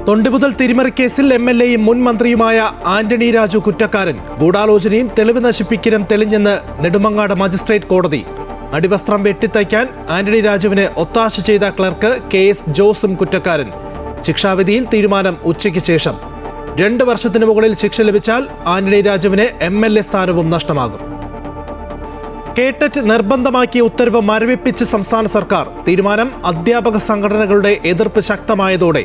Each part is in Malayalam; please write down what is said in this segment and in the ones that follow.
തൊണ്ടിമുതൽ തിരിമറിക്കേസിൽ എംഎൽഎയും മുൻ മന്ത്രിയുമായ ആന്റണി രാജു കുറ്റക്കാരൻ. ഗൂഢാലോചനയും തെളിവ് നശിപ്പിക്കലും തെളിഞ്ഞെന്ന് നെടുമങ്ങാട് മജിസ്ട്രേറ്റ് കോടതി. അടിവസ്ത്രം വെട്ടിത്തയ്ക്കാൻ ആന്റണി രാജുവിന് ഒത്താശ ചെയ്ത ക്ലർക്ക് KS ജോസും കുറ്റക്കാരൻ. ശിക്ഷാവിധിയിൽ തീരുമാനം ഉച്ചയ്ക്ക് ശേഷം. 2 വർഷത്തിന് മുകളിൽ ശിക്ഷ ലഭിച്ചാൽ ആന്റണി രാജുവിന് MLA സ്ഥാനവും നഷ്ടമാകും. കേട്ടറ്റ് നിർബന്ധമാക്കിയ ഉത്തരവ് മരവിപ്പിച്ച് സംസ്ഥാന സർക്കാർ. തീരുമാനം അധ്യാപക സംഘടനകളുടെ എതിർപ്പ് ശക്തമായതോടെ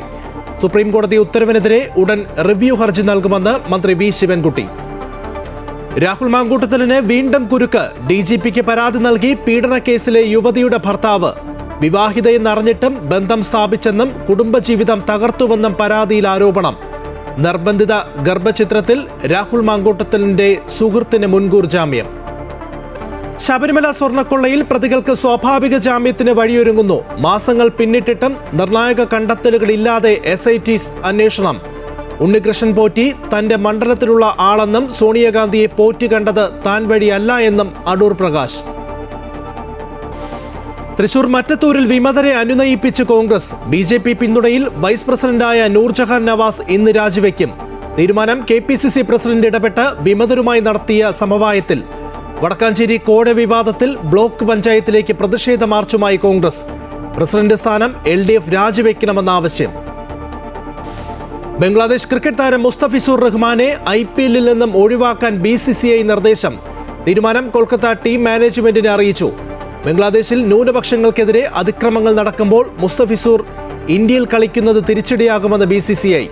സുപ്രീം കോടതി ഉത്തരവിനെതിരെ ഉടൻ റിവ്യൂ ഹർജി നൽകുമെന്ന് മന്ത്രി V ശിവൻകുട്ടി. രാഹുൽ മാങ്കൂട്ടത്തിലിന് വീണ്ടും കുരുക്ക്. DGPക്ക് പരാതി നൽകി പീഡനക്കേസിലെ യുവതിയുടെ ഭർത്താവ് വിവാഹിതയെന്നറിഞ്ഞിട്ടും ബന്ധം സ്ഥാപിച്ചെന്നും കുടുംബജീവിതം തകർത്തുവെന്നും പരാതിയിൽ ആരോപണം. നിർബന്ധിത ഗർഭചിത്രത്തിൽ രാഹുൽ മാങ്കൂട്ടത്തിലിന്റെ സുഹൃത്തിന് മുൻകൂർ ജാമ്യം. ശബരിമല സ്വർണ്ണക്കൊള്ളയിൽ പ്രതികൾക്ക് സ്വാഭാവിക ജാമ്യത്തിന് വഴിയൊരുങ്ങുന്നു. മാസങ്ങൾ പിന്നിട്ടിട്ടും നിർണായക കണ്ടെത്തലുകളില്ലാതെ SIT അന്വേഷണം. ഉണ്ണികൃഷ്ണൻ പോറ്റി തന്റെ മണ്ഡലത്തിലുള്ള ആളെന്നും സോണിയാഗാന്ധിയെ പോറ്റി കണ്ടത് താൻ വഴിയല്ല എന്നും അടൂർ പ്രകാശ്. തൃശൂർ മറ്റത്തൂരിൽ വിമതരെ അനുനയിപ്പിച്ച് കോൺഗ്രസ്. BJP പിന്തുണയിൽ വൈസ് പ്രസിഡന്റായ നൂർജഹാൻ നവാസ് ഇന്ന് രാജിവെക്കും. തീരുമാനം KPCC പ്രസിഡന്റ് ഇടപെട്ട് വിമതരുമായി നടത്തിയ സമവായത്തിൽ. വടക്കാഞ്ചേരി കോട വിവാദത്തിൽ ബ്ലോക്ക് പഞ്ചായത്തിലേക്ക് പ്രതിഷേധ മാർച്ചുമായി കോൺഗ്രസ്. പ്രസിഡന്റ് സ്ഥാനം LDF രാജിവെക്കണമെന്ന ആവശ്യം. ബംഗ്ലാദേശ് ക്രിക്കറ്റ് താരം മുസ്തഫിസുർ റഹ്മാനെ IPL നിന്നും ഒഴിവാക്കാൻ BCCI നിർദ്ദേശം. തീരുമാനം കൊൽക്കത്ത ടീം മാനേജ്മെന്റിനെ അറിയിച്ചു. ബംഗ്ലാദേശിൽ ന്യൂനപക്ഷങ്ങൾക്കെതിരെ അതിക്രമങ്ങൾ നടക്കുമ്പോൾ മുസ്തഫിസുർ ഇന്ത്യയിൽ കളിക്കുന്നത് തിരിച്ചടിയാകുമെന്ന് BCCI.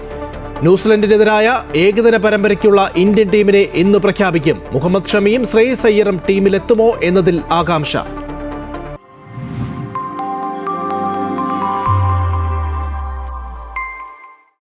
ന്യൂസിലൻഡിനെതിരായ ഏകദിന പരമ്പരയ്ക്കുള്ള ഇന്ത്യൻ ടീമിനെ ഇന്ന് പ്രഖ്യാപിക്കും. മുഹമ്മദ് ഷമിയും ശ്രേയസ് അയ്യറും ടീമിലെത്തുമോ എന്നതിൽ ആകാംക്ഷ.